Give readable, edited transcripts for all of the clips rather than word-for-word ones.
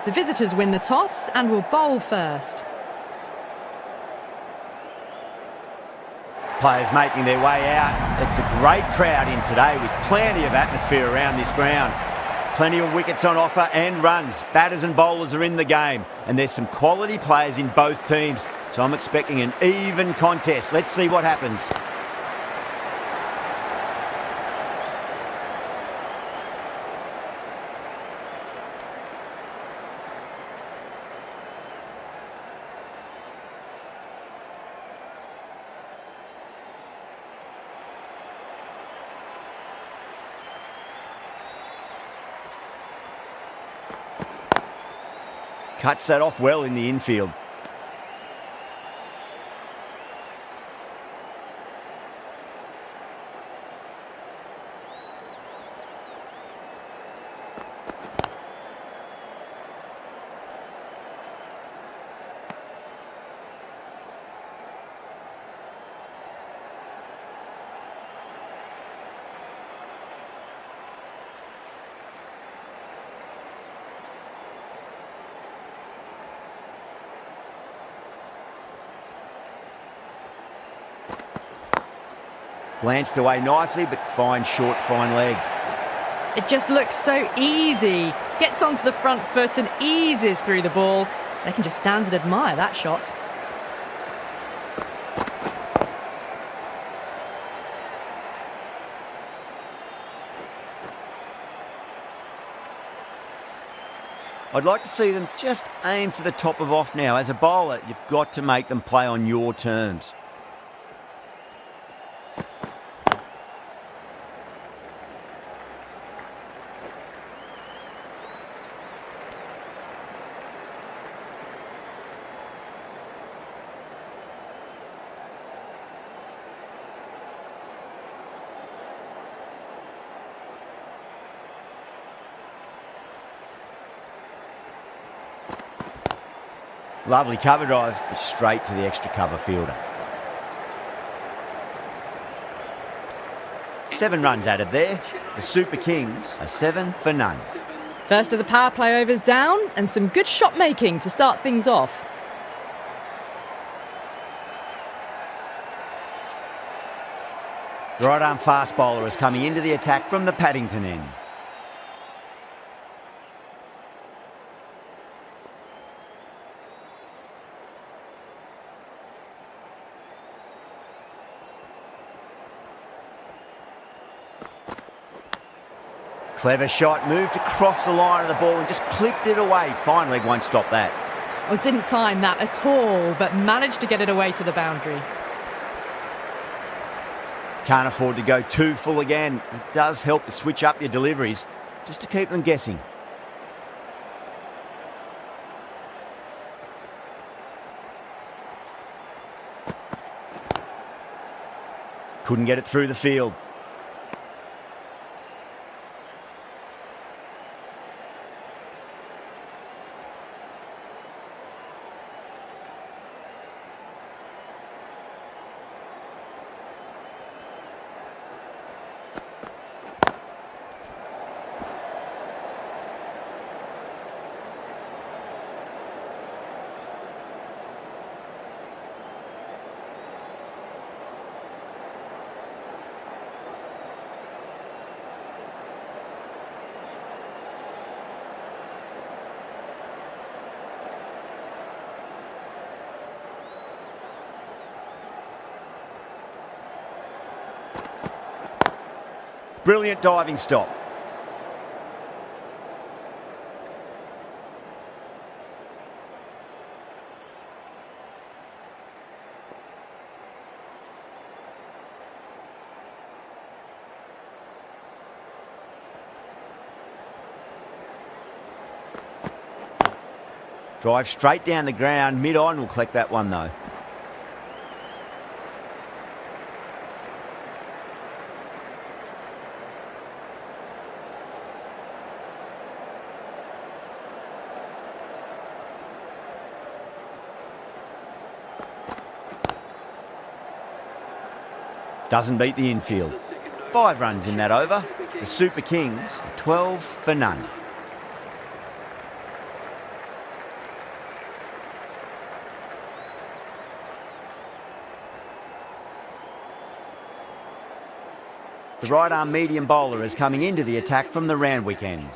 The visitors win the toss and will bowl first. Players making their way out. It's a great crowd in today with plenty of atmosphere around this ground. Plenty of wickets on offer and runs. Batters and bowlers are in the game, and there's some quality players in both teams. So I'm expecting an even contest. Let's see what happens. Cuts that off well in the infield. Glanced away nicely, but fine short, fine leg. It just looks so easy. Gets onto the front foot and eases through the ball. They can just stand and admire that shot. I'd like to see them just aim for the top of off now. As a bowler, you've got to make them play on your terms. Lovely cover drive, straight to the extra cover fielder. 7 runs added there. The Super Kings are 7 for none. First of the power play overs down, and some good shot making to start things off. The right arm fast bowler is coming into the attack from the Paddington end. Clever shot, moved across the line of the ball and just clipped it away. Fine leg won't stop that. Oh, didn't time that at all, but managed to get it away to the boundary. Can't afford to go too full again. It does help to switch up your deliveries, just to keep them guessing. Couldn't get it through the field. Brilliant diving stop. Drive straight down the ground, mid-on, will collect that one though. Doesn't beat the infield. 5 runs in that over. The Super Kings are 12 for none. The right-arm medium bowler is coming into the attack from the Randwick end.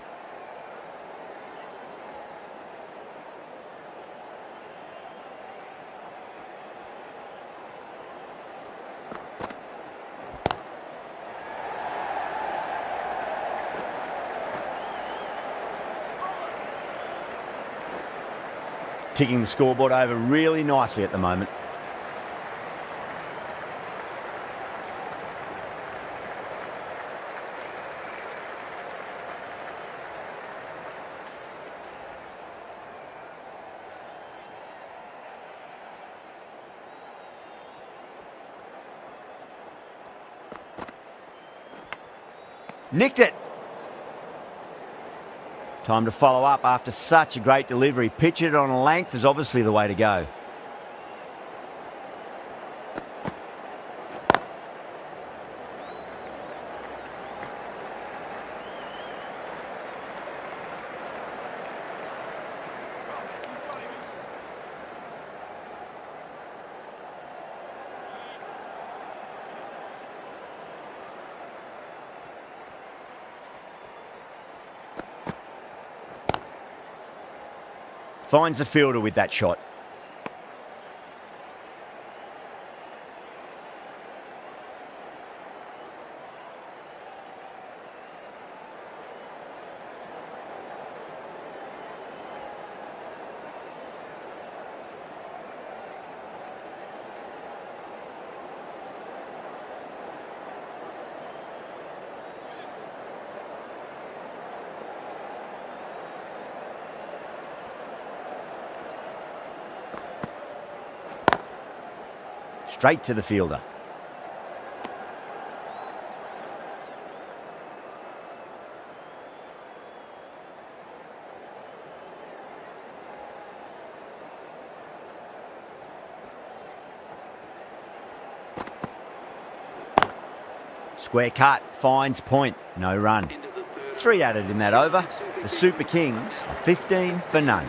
Ticking the scoreboard over really nicely at the moment. Nicked it. Time to follow up after such a great delivery. Pitch it on a length is obviously the way to go. Finds the fielder with that shot. Straight to the fielder. Square cut, finds point, no run. 3 added in that over. The Super Kings are 15 for none.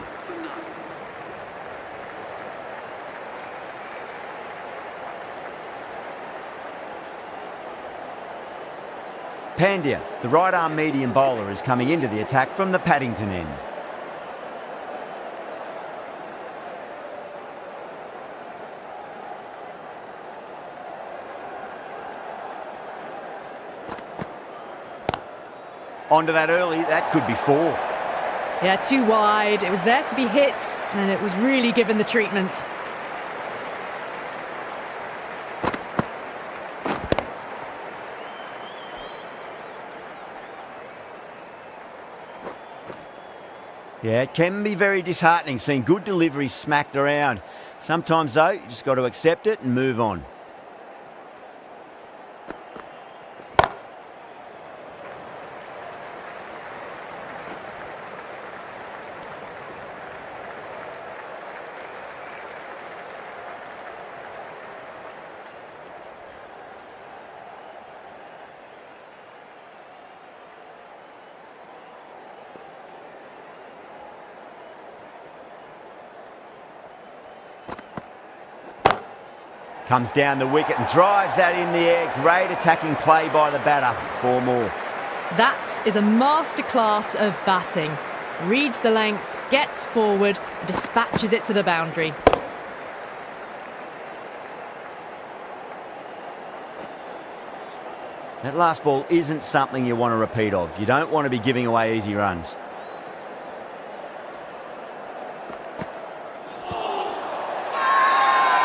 Pandya, the right-arm medium bowler, is coming into the attack from the Paddington end. Onto that early, that could be 4. Yeah, too wide. It was there to be hit, and it was really given the treatment. Yeah, it can be very disheartening seeing good deliveries smacked around. Sometimes, though, you just got to accept it and move on. Comes down the wicket and drives that in the air. Great attacking play by the batter. 4 more. That is a masterclass of batting. Reads the length, gets forward, and dispatches it to the boundary. That last ball isn't something you want to repeat of. You don't want to be giving away easy runs.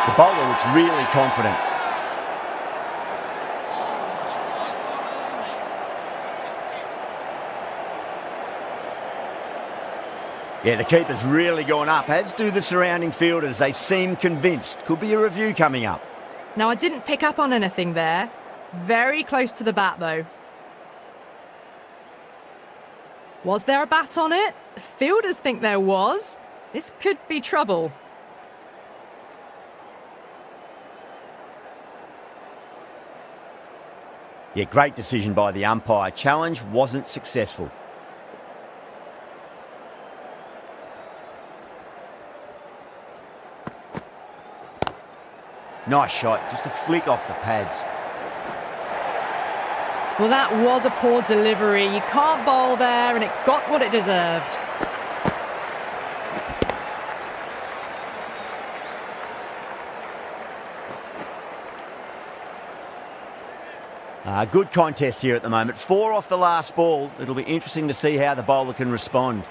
The bowler looks really confident. Yeah, the keeper's really gone up, as do the surrounding fielders. They seem convinced. Could be a review coming up. Now, I didn't pick up on anything there. Very close to the bat, though. Was there a bat on it? Fielders think there was. This could be trouble. Yeah, great decision by the umpire. Challenge wasn't successful. Nice shot, just a flick off the pads. Well, that was a poor delivery. You can't bowl there, and it got what it deserved. Good contest here at the moment. 4 off the last ball. It'll be interesting to see how the bowler can respond.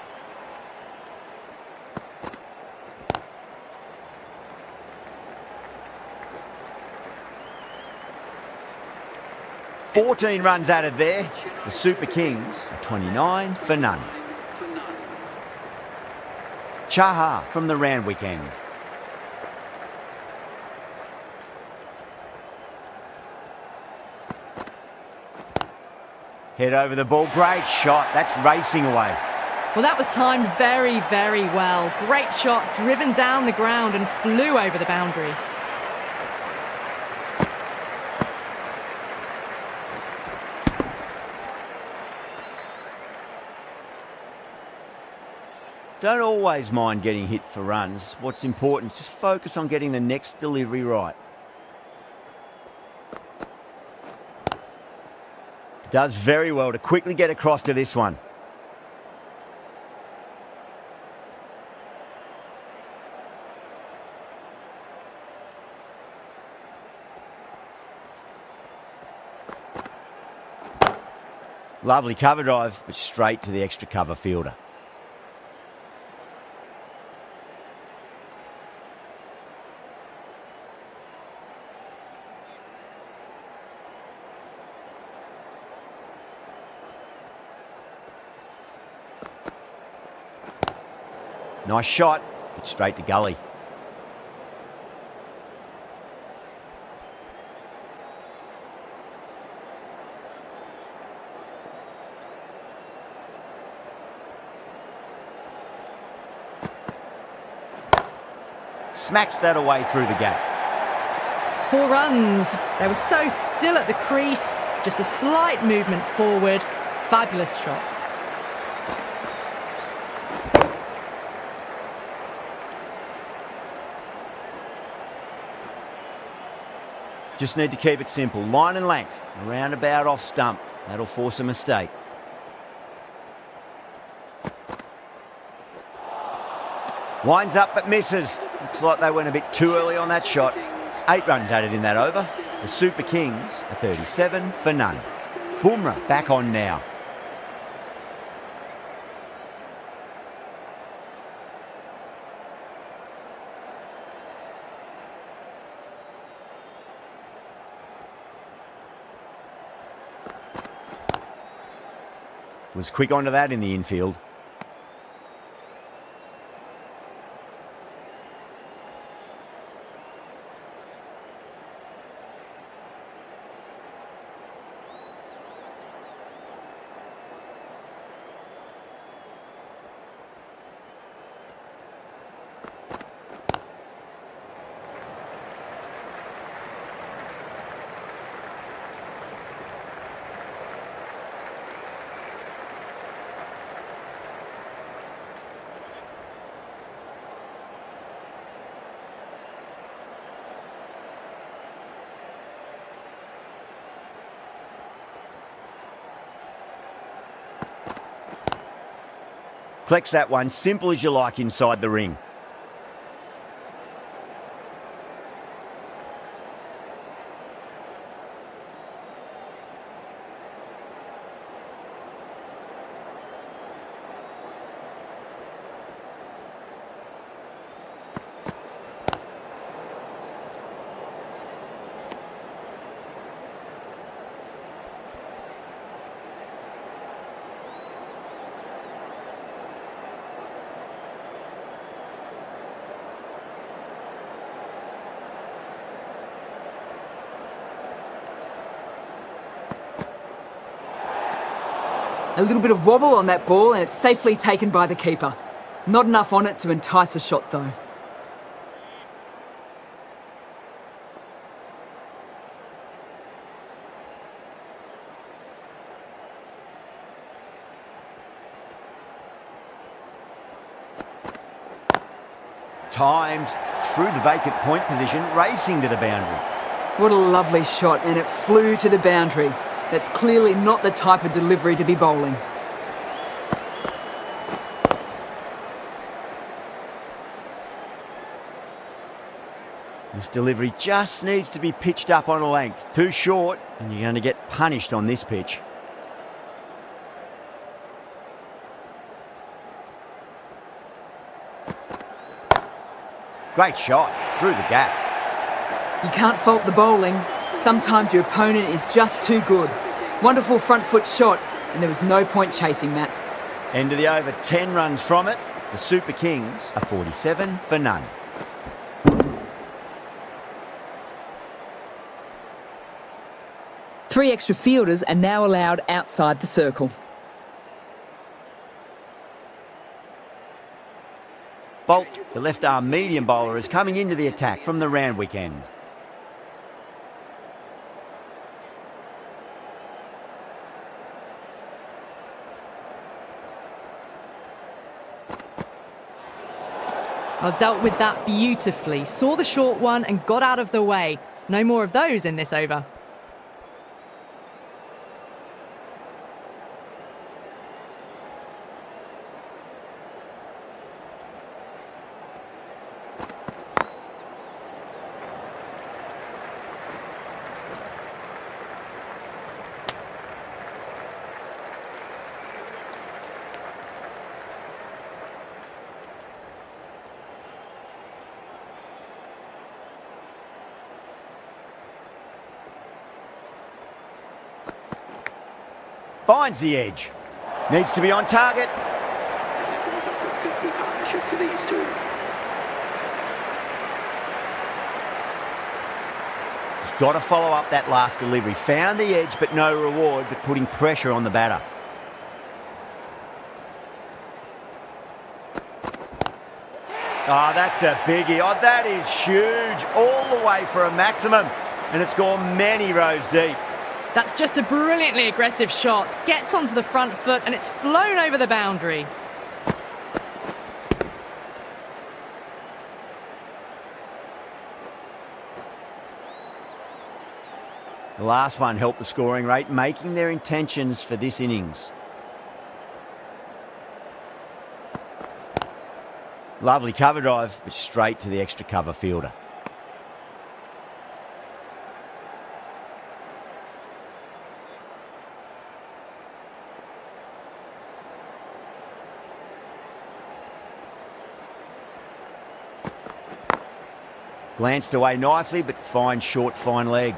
"14 runs added there. The Super Kings are 29 for none. Chaha from the Randwick end. Head over the ball. Great shot. That's racing away. Well, that was timed very, very well. Great shot, driven down the ground and flew over the boundary. Don't always mind getting hit for runs. What's important is just focus on getting the next delivery right. Does very well to quickly get across to this one. Lovely cover drive, but straight to the extra cover fielder. Nice shot, but straight to gully. Smacks that away through the gap. 4 runs. They were so still at the crease. Just a slight movement forward. Fabulous shot. Just need to keep it simple. Line and length, around about off stump. That'll force a mistake. Winds up but misses. Looks like they went a bit too early on that shot. 8 runs added in that over. The Super Kings are 37 for none. Bumrah back on now. Was quick onto that in the infield. Collects that one, simple as you like inside the ring. A little bit of wobble on that ball and it's safely taken by the keeper. Not enough on it to entice a shot though. Timed through the vacant point position, racing to the boundary. What a lovely shot, and it flew to the boundary. That's clearly not the type of delivery to be bowling. This delivery just needs to be pitched up on a length. Too short, and you're going to get punished on this pitch. Great shot, through the gap. You can't fault the bowling. Sometimes your opponent is just too good. Wonderful front foot shot, and there was no point chasing that. End of the over, 10 runs from it. The Super Kings are 47 for none. Three extra fielders are now allowed outside the circle. Bolt, the left-arm medium bowler, is coming into the attack from the Randwick end. Well, dealt with that beautifully. Saw the short one and got out of the way. No more of those in this over. Finds the edge. Needs to be on target. Just got to follow up that last delivery. Found the edge, but no reward, but putting pressure on the batter. Oh, that's a biggie. Oh, that is huge. All the way for a maximum. And it's gone many rows deep. That's just a brilliantly aggressive shot. Gets onto the front foot and it's flown over the boundary. The last one helped the scoring rate, making their intentions for this innings. Lovely cover drive, but straight to the extra cover fielder. Glanced away nicely, but fine short, fine leg.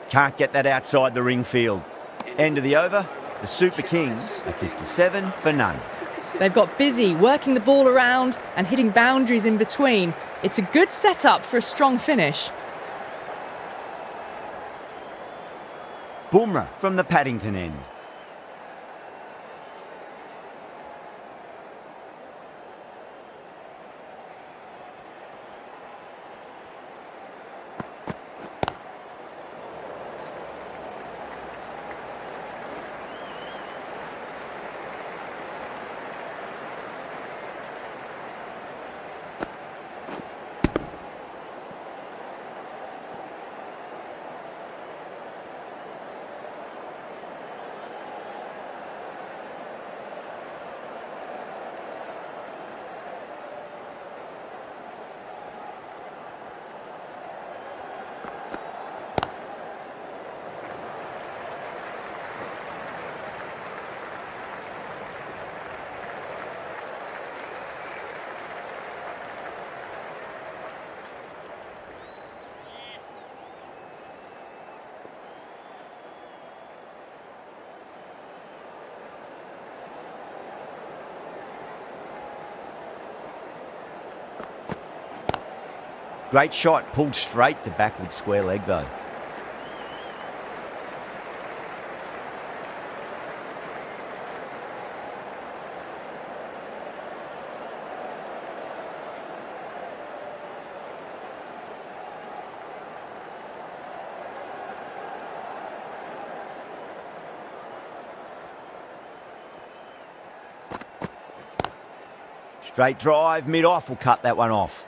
Can't get that outside the ring field. End of the over. The Super Kings are 57 for none. They've got busy working the ball around and hitting boundaries in between. It's a good setup for a strong finish. Bumrah from the Paddington end. Great shot, pulled straight to backward square leg though. Straight drive, mid-off will cut that one off.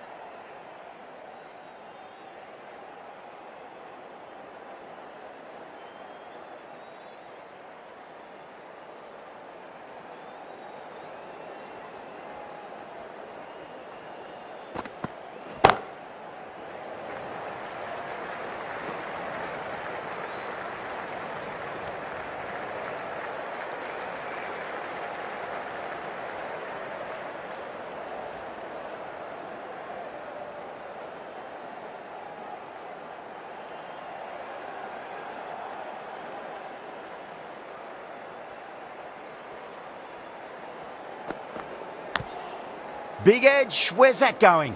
Big edge, where's that going?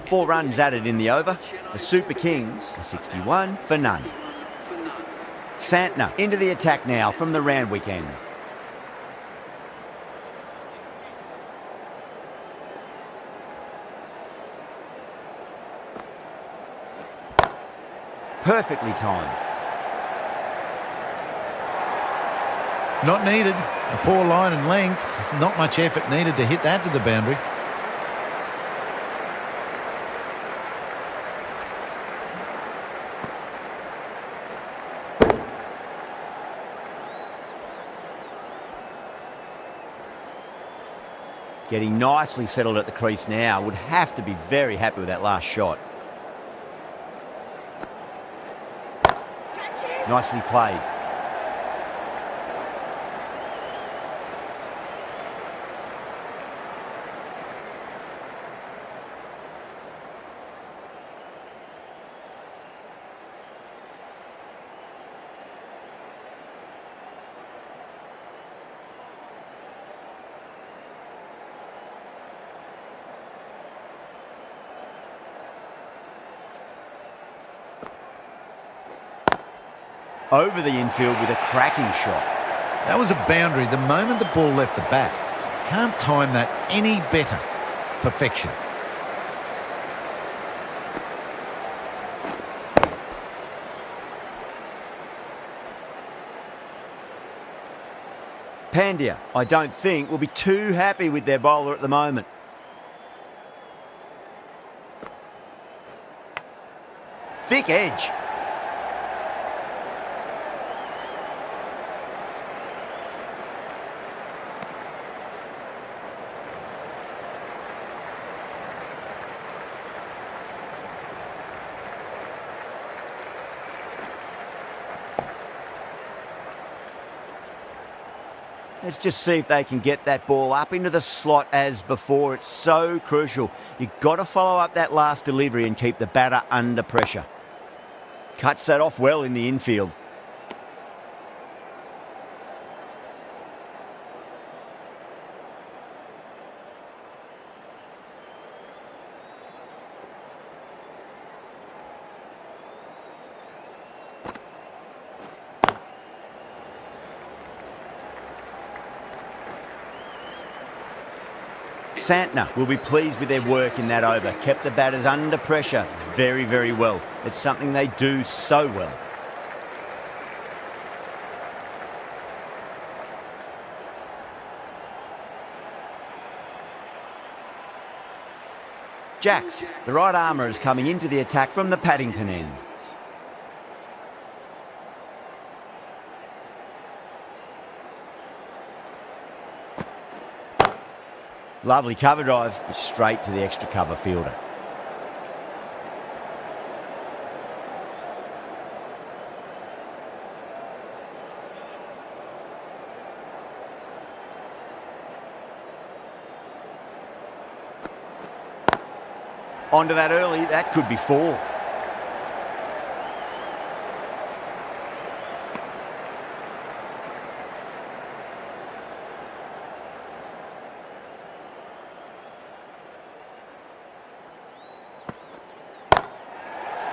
4 runs added in the over. The Super Kings are 61 for none. Santner into the attack now from the Randwick end. Perfectly timed. Not needed. A poor line and length. Not much effort needed to hit that to the boundary. Getting nicely settled at the crease now. Would have to be very happy with that last shot. Nicely played. Over the infield with a cracking shot. That was a boundary the moment the ball left the bat. Can't time that any better. Perfection. Pandya, I don't think, will be too happy with their bowler at the moment. Thick edge. Let's just see if they can get that ball up into the slot as before. It's so crucial. You've got to follow up that last delivery and keep the batter under pressure. Cuts that off well in the infield. Santner will be pleased with their work in that over. Kept the batters under pressure very, very well. It's something they do so well. Jacks, the right armour, is coming into the attack from the Paddington end. Lovely cover drive, straight to the extra cover fielder. Onto that early, that could be 4.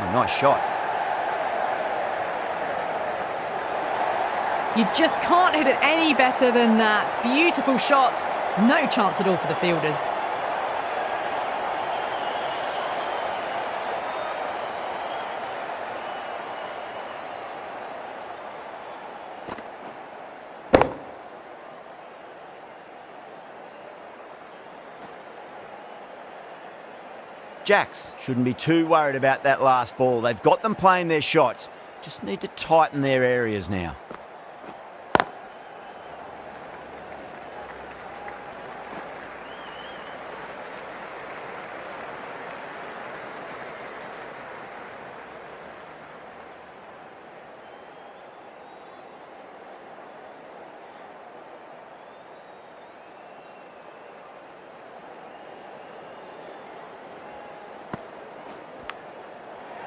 Oh, nice shot. You just can't hit it any better than that. Beautiful shot. No chance at all for the fielders. Jacks shouldn't be too worried about that last ball. They've got them playing their shots. Just need to tighten their areas now.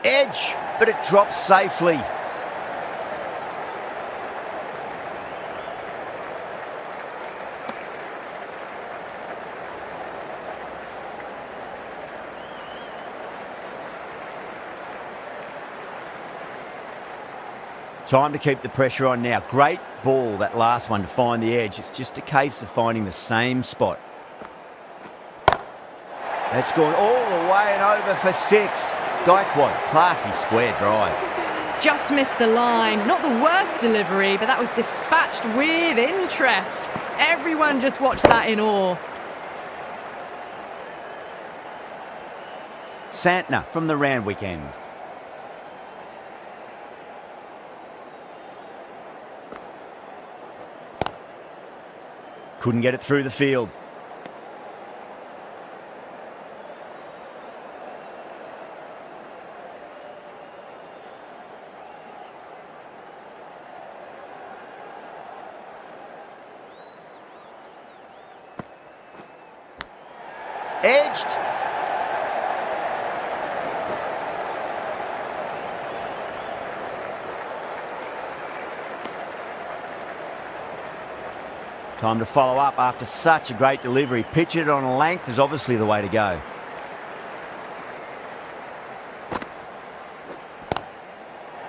Edge, but it drops safely. Time to keep the pressure on now. Great ball, that last one, to find the edge. It's just a case of finding the same spot. That's gone all the way and over for 6. Gaikwad, classy square drive. Just missed the line. Not the worst delivery, but that was dispatched with interest. Everyone just watched that in awe. Santner from the Randwick end. Couldn't get it through the field. Edged. Time to follow up after such a great delivery. Pitch it on a length is obviously the way to go.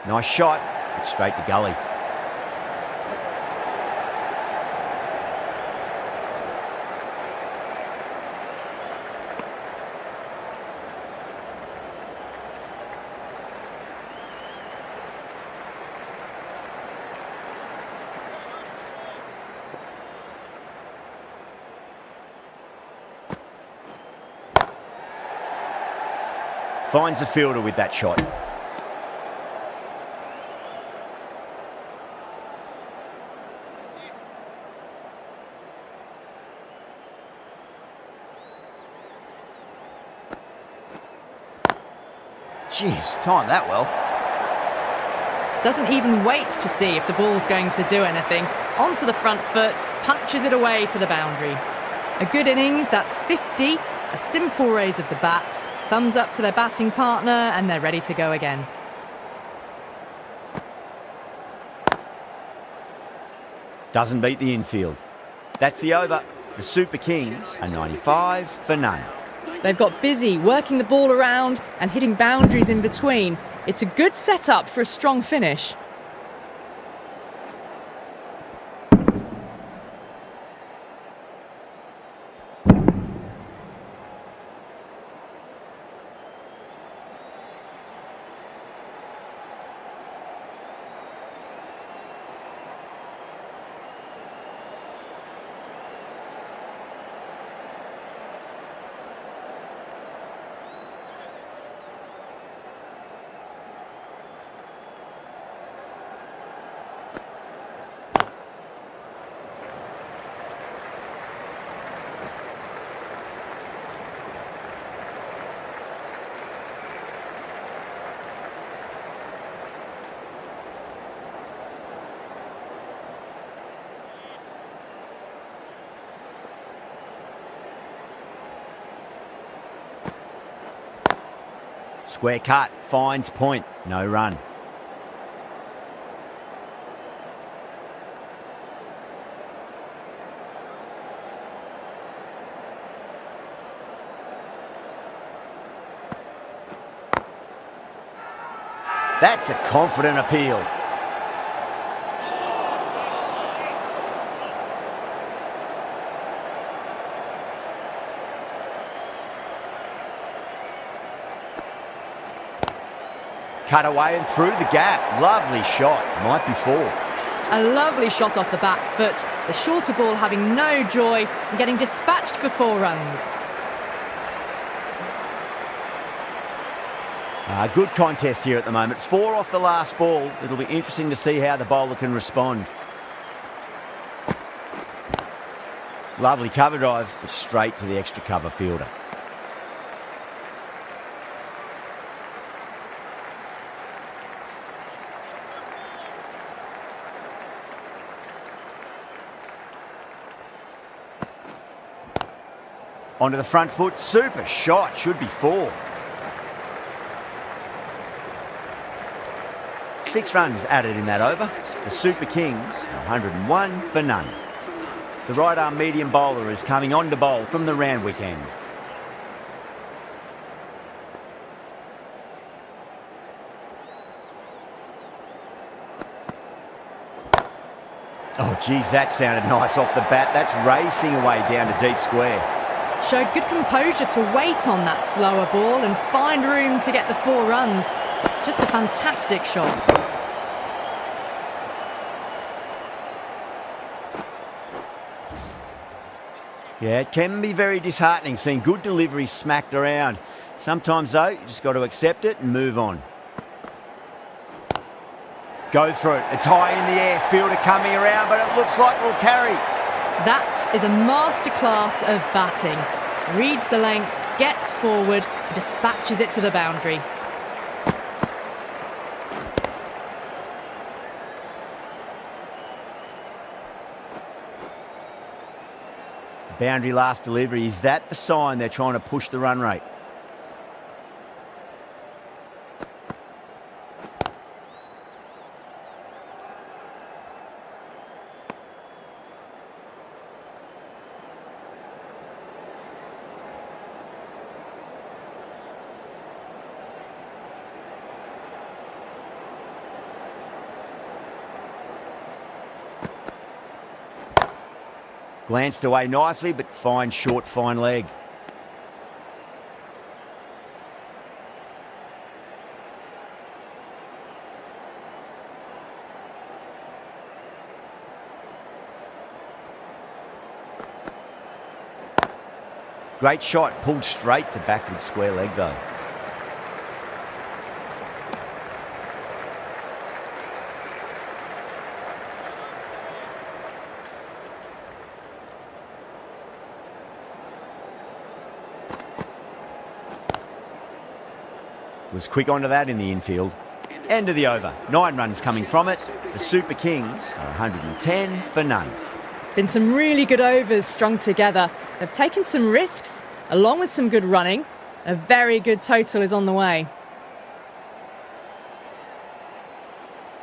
Nice shot, but straight to gully. Finds the fielder with that shot. Jeez, timed that well. Doesn't even wait to see if the ball's going to do anything. Onto the front foot, punches it away to the boundary. A good innings, that's 50. A simple raise of the bats, thumbs up to their batting partner, and they're ready to go again. Doesn't beat the infield. That's the over. The Super Kings are 95 for none. They've got busy working the ball around and hitting boundaries in between. It's a good setup for a strong finish. Square cut, finds point, no run. That's a confident appeal. Cut away and through the gap. Lovely shot. Might be 4. A lovely shot off the back foot. The shorter ball having no joy and getting dispatched for 4 runs. Good contest here at the moment. 4 off the last ball. It'll be interesting to see how the bowler can respond. Lovely cover drive, but straight to the extra cover fielder. Onto the front foot, super shot, should be 4. 6 runs added in that over. The Super Kings, 101 for none. The right arm medium bowler is coming on to bowl from the Randwick end. Oh, geez, that sounded nice off the bat. That's racing away down to deep square. Showed good composure to wait on that slower ball and find room to get the 4 runs. Just a fantastic shot. Yeah, it can be very disheartening seeing good deliveries smacked around. Sometimes, though, you just got to accept it and move on. Goes for it. It's high in the air. Fielder coming around, but it looks like we'll carry. That is a masterclass of batting. Reads the length, gets forward, dispatches it to the boundary. Boundary last delivery. Is that the sign they're trying to push the run rate? Glanced away nicely, but fine short, fine leg. Great shot, pulled straight to backward square leg though. Was quick onto that in the infield. End of the over. 9 runs coming from it. The Super Kings are 110 for none. Been some really good overs strung together. They've taken some risks, along with some good running. A very good total is on the way.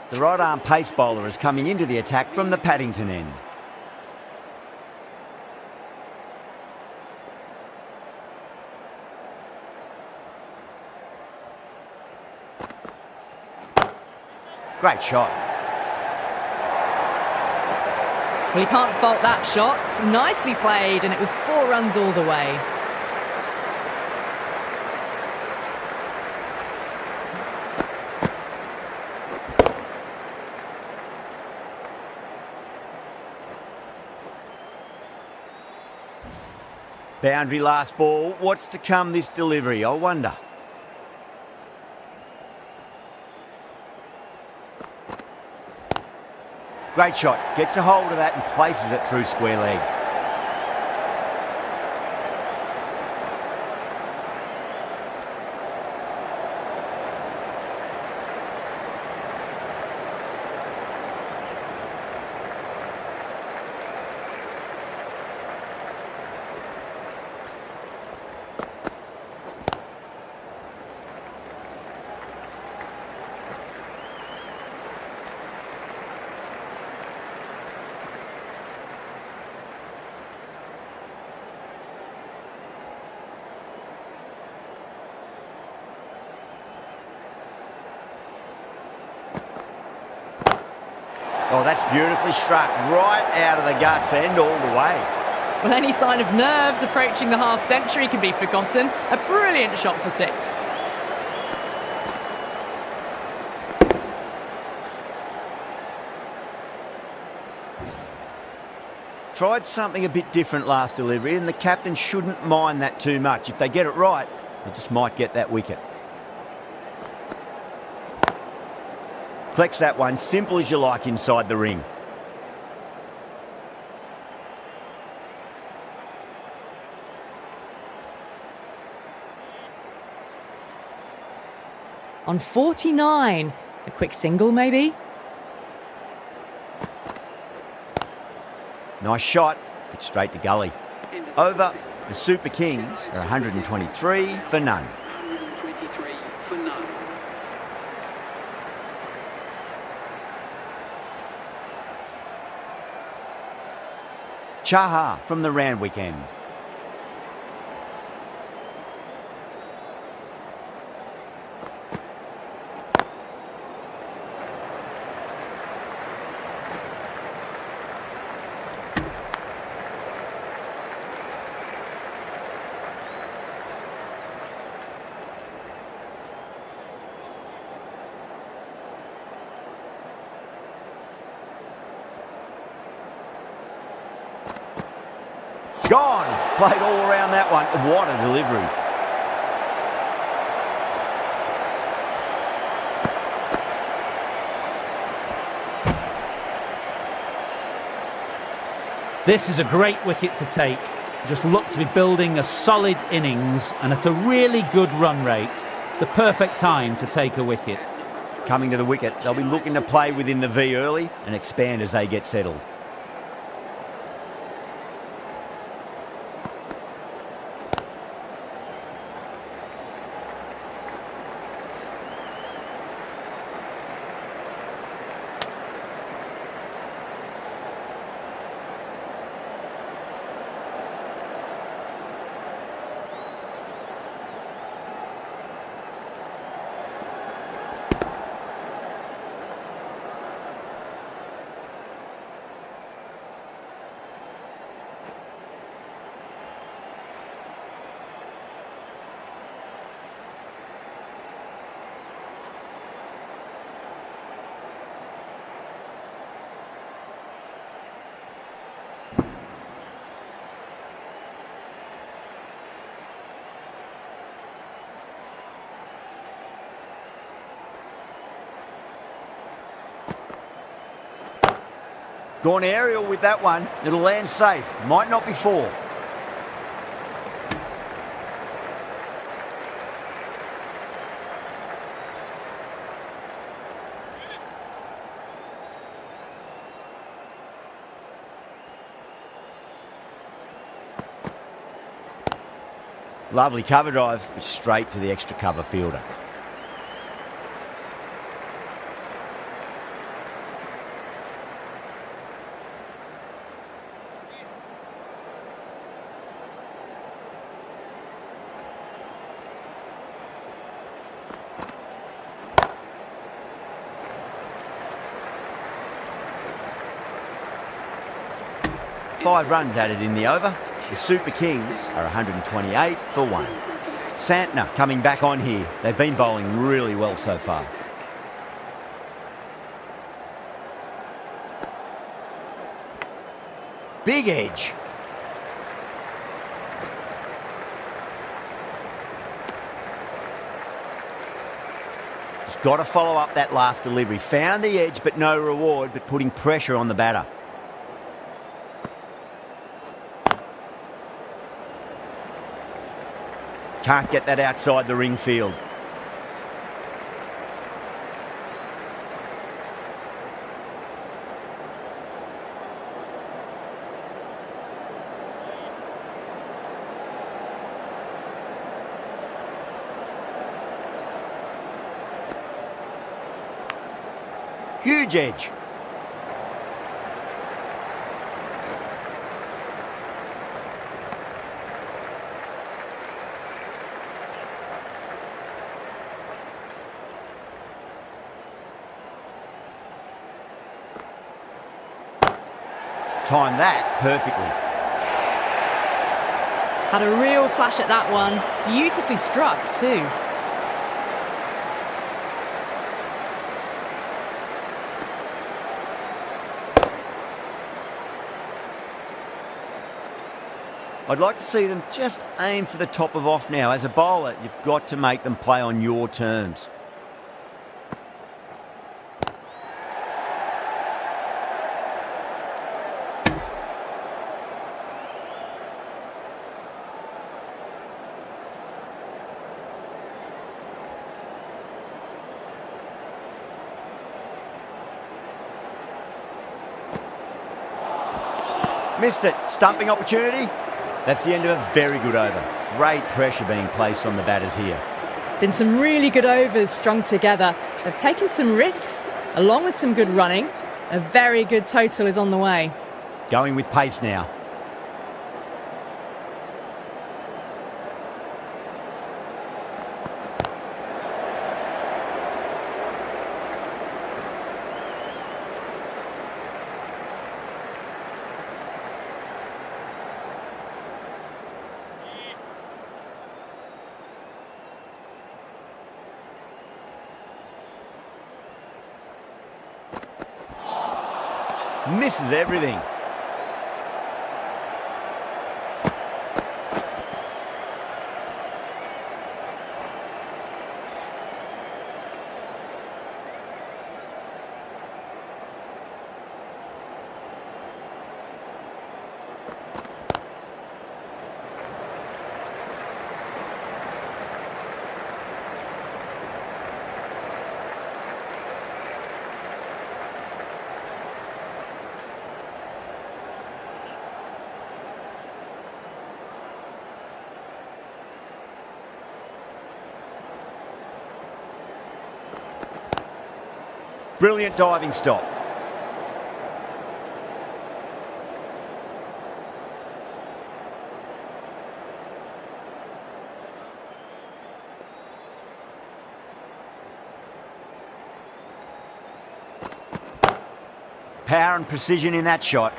The right arm pace bowler is coming into the attack from the Paddington end. Great shot. Well, you can't fault that shot. Nicely played, and it was 4 runs all the way. Boundary last ball. What's to come this delivery, I wonder? Great shot. Gets a hold of that and places it through square leg. Oh, that's beautifully struck. Right out of the guts and all the way. Well, any sign of nerves approaching the half-century can be forgotten. A brilliant shot for 6. Tried something a bit different last delivery, and the captain shouldn't mind that too much. If they get it right, they just might get that wicket. Collects that one, simple as you like inside the ring. On 49. A quick single, maybe? Nice shot, but straight to gully. Over, the Super Kings are 123 for none. 123 for none. Chaha from the Randwick end. Gone! Played all around that one. What a delivery. This is a great wicket to take. Just look to be building a solid innings and at a really good run rate. It's the perfect time to take a wicket. Coming to the wicket, they'll be looking to play within the V early and expand as they get settled. Gone aerial with that one. It'll land safe. Might not be four. Lovely cover drive, straight to the extra cover fielder. Five runs added in the over. The Super Kings are 128 for one. Santner coming back on here. They've been bowling really well so far. Big edge. Just got to follow up that last delivery. Found the edge, but no reward, but putting pressure on the batter. Can't get that outside the ring field. Huge edge. Timed that perfectly. Had a real flash at that one. Beautifully struck too. I'd like to see them just aim for the top of off now. As a bowler, you've got to make them play on your terms. Missed it. Stumping opportunity. That's the end of a very good over. Great pressure being placed on the batters here. Been some really good overs strung together. They've taken some risks, along with some good running. A very good total is on the way. Going with pace now. Misses everything. Brilliant diving stop. Power and precision in that shot.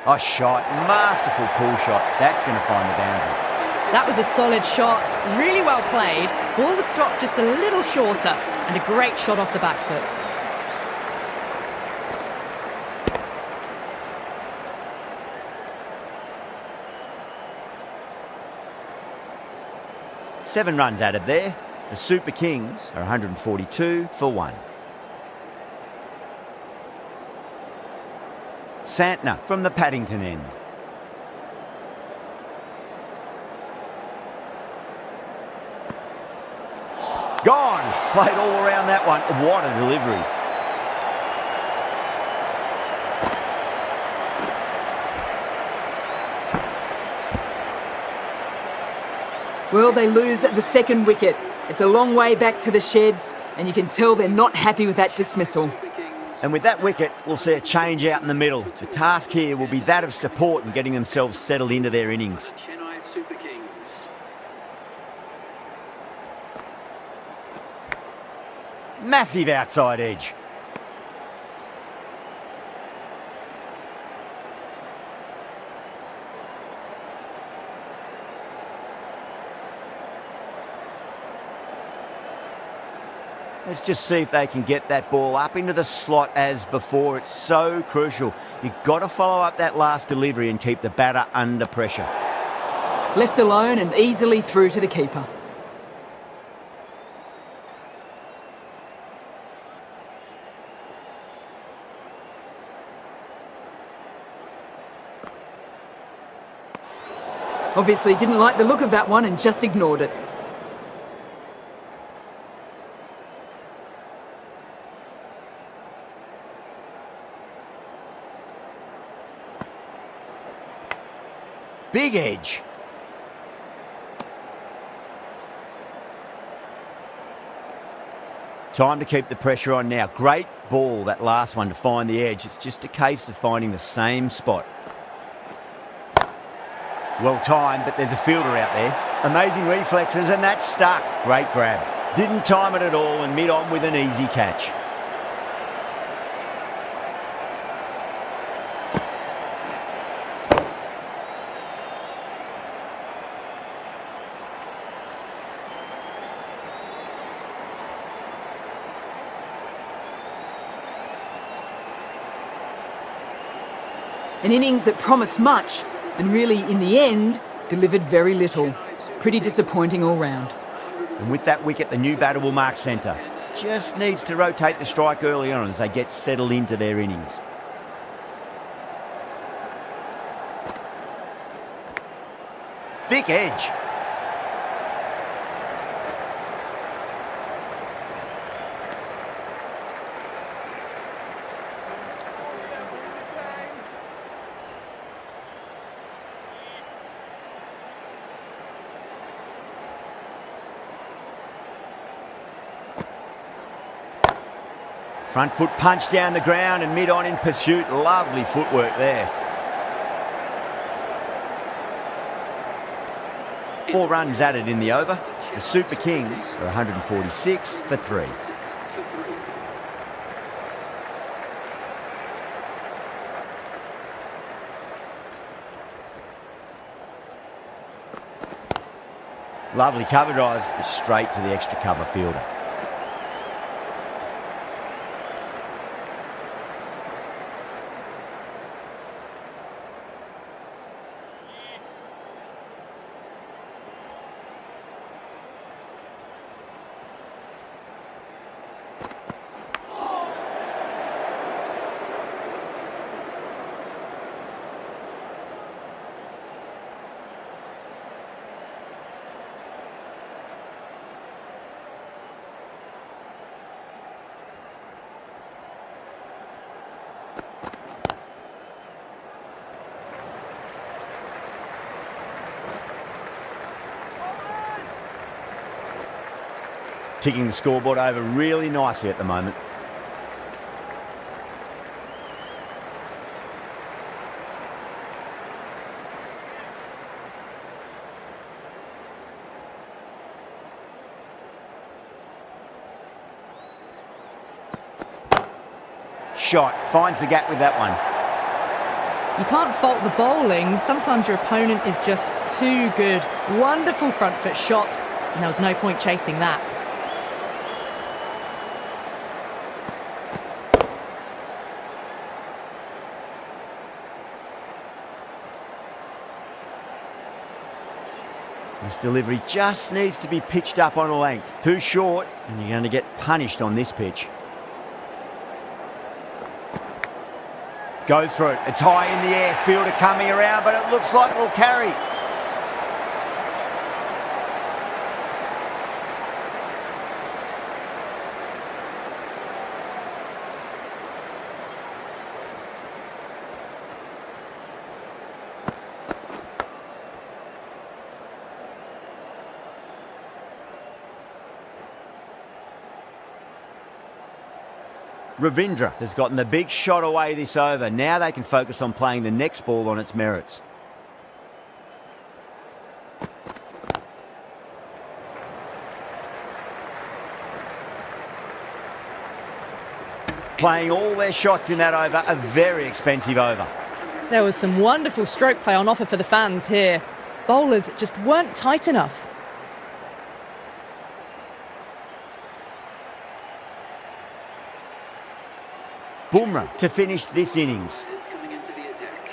Oh, shot. Masterful pull shot. That's going to find the boundary. That was a solid shot, really well played. Ball was dropped just a little shorter, and a great shot off the back foot. Seven runs added there. The Super Kings are 142 for 1. Santner from the Paddington end. Gone! Played all around that one. What a delivery. Well, they lose at the second wicket. It's a long way back to the sheds, and you can tell they're not happy with that dismissal. And with that wicket, we'll see a change out in the middle. The task here will be that of support and getting themselves settled into their innings. Chennai Super Kings. Massive outside edge. Let's just see if they can get that ball up into the slot as before. It's so crucial. You've got to follow up that last delivery and keep the batter under pressure. Left alone and easily through to the keeper. Obviously didn't like the look of that one and just ignored it. Big edge. Time to keep the pressure on now. Great ball, that last one, to find the edge. It's just a case of finding the same spot. Well timed, but there's a fielder out there. Amazing reflexes, and that's stuck. Great grab. Didn't time it at all and mid-on with an easy catch. An innings that promised much and really, in the end, delivered very little. Pretty disappointing all round. And with that wicket, the new batter will mark centre. just needs to rotate the strike early on as they get settled into their innings. Thick edge. Front foot punch down the ground and mid-on in pursuit. Lovely footwork there. 4 runs added in the over. The Super Kings are 146 for 3. Lovely cover drive, straight to the extra cover fielder. Ticking the scoreboard over really nicely at the moment. Shot, finds the gap with that one. You can't fault the bowling. Sometimes your opponent is just too good. Wonderful front foot shot, and there was no point chasing that. This delivery just needs to be pitched up on a length. Too short, and you're going to get punished on this pitch. Goes for it. It's high in the air. Fielder coming around, but it looks like it'll carry. Ravindra has gotten the big shot away this over. Now they can focus on playing the next ball on its merits. Playing all their shots in that over, a very expensive over. There was some wonderful stroke play on offer for the fans here. Bowlers just weren't tight enough. Bumrah to finish this innings. Coming into the attack.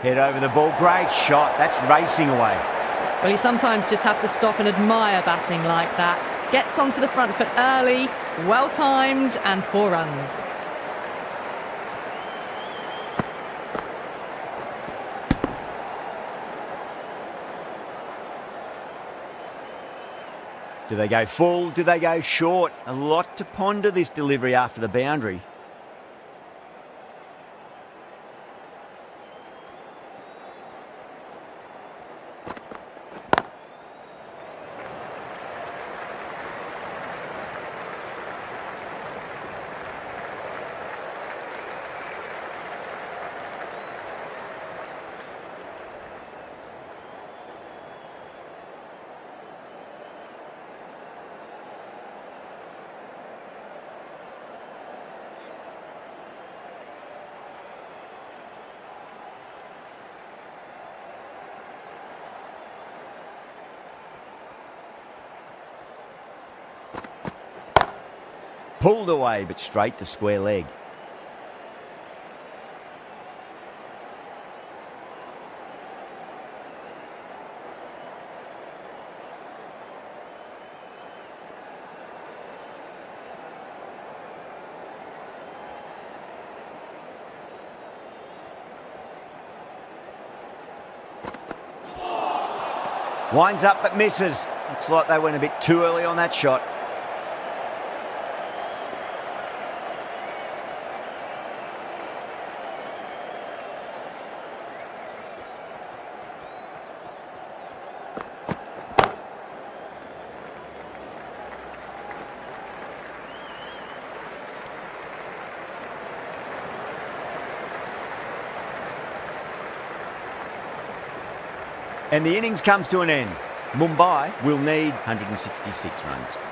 Head over the ball, great shot. That's racing away. Well, you sometimes just have to stop and admire batting like that. Gets onto the front foot early, well timed, and 4 runs. Do they go full? Do they go short? A lot to ponder this delivery after the boundary. Pulled away, but straight to square leg. Winds up but misses. Looks like they went a bit too early on that shot. And the innings comes to an end. Mumbai will need 166 runs.